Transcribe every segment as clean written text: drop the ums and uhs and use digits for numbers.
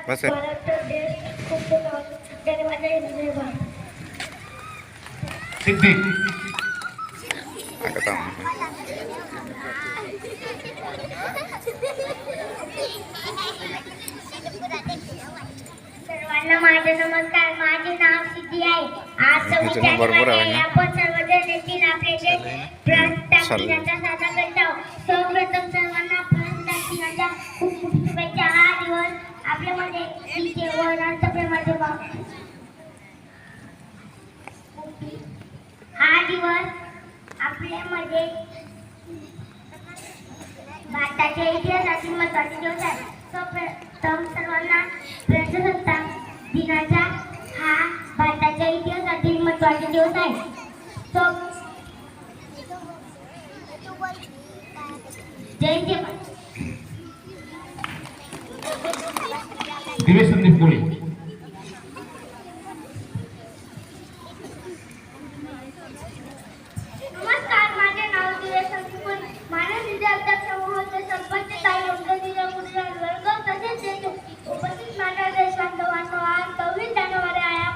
बस सिद्धी सर्वांना माझे नमस्कार. माझे नाव सिद्धी आहे. आज 26 जानेवारी आहे. आपण सर्वजण येथील आपले प्रजासत्ताक दिनाचा साजरा करत आहोत. सर्वप्रथम सर्वांना प्रजासत्ताक दिनाच्या खूप खूप शुभेच्छा. हा दिवस आपल्यामध्ये एकीचे व राष्ट्रप्रेमाचे भाव. हा दिवस आपल्यामध्ये भारताच्या इतिहासातील महत्त्वाचे दिवस आहे. सर्वप्रथम सर्वांना प्रजासत्ताक दिनाचा हा भारताच्या इतिहासातील महत्त्वाचे दिवस आहे. जय जवान. दिवेश संदीप कोळी नमस्कार. माझे नाव दिवेश संदीप कोळी. माननीय विद्यार्थी समूहाचे सरपंच ताई योगेंद्र मुरलीधर वर्ग तसेच येथे उपस्थित माझ्या देशबांधवांनो, आज 26 जानेवारी आहे.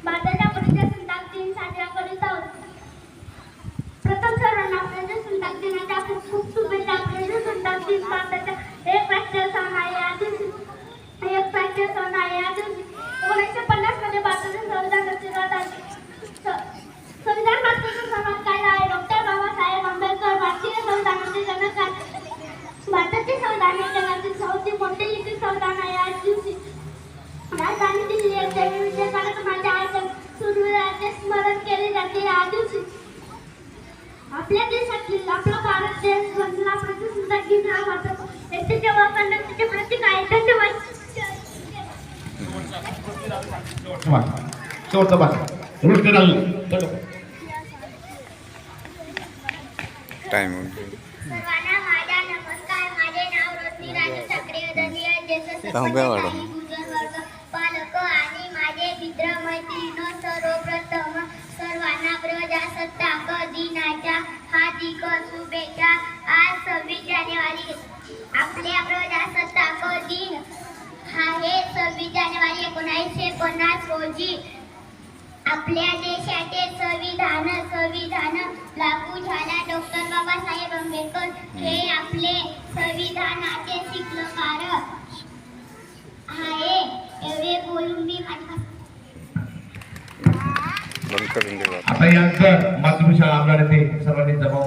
भारताच्या प्रजासत्ताक दिन साजरा करीत आहोत. प्रथम सर्वांना प्रजासत्ताक दिनाच्या खूप खूप शुभेच्छा. प्रजासत्ताक दिन भारताचा एक राष्ट्रीय सण आहे. या दिवशी 1950 मध्ये भारताचे संविधान अस्तित्वात आले. संविधान भारताचा समाज कायदा आहे. डॉक्टर बाबासाहेब आंबेडकर भारतीय संविधानाचे जनक आहेत. भारताचे संविधान हे जगातील सर्वात मोठे लिखित संविधान आहे. या दिवशी राजधानी दिल्ली येथे विविध कार्यक्रमांचे आयोजन सूर्योदयाचे स्मरण केले जाते. या दिवशी आपल्या देशातील आपला भारत देश बनला. प्रजासत्ताक दिन हा भारतात एकतेचे व अखंडतेचे प्रतीक आहे. धन्यवाद. शेवटचा भाग टाइम सर्वांना माझा नमस्कार. माझे नाव रोशनी राजू ठाकरे. आदरणीय ज्येष्ठ गुरुजन वर्ग, पालक आणि माझे मित्र मैत्रिणी, सर्वप्रथम सर्वांना प्रजासत्ताक दिनाच्या हार्दिक शुभेच्छा. आज 26 जानेवारी आपल्या प्रजासत्ताक दिन आहे. 26 जानेवारी 1950 रोजी आपल्या देशाचे संविधान लागू झाला. डॉक्टर बाबासाहेब आंबेडकर हे आपले संविधानाचे शिल्पकार आहे. एवढे बोलून मी बंद करून देऊ. आता यांचं मातृशाळा आपल्याला ते सर्वांनी जमा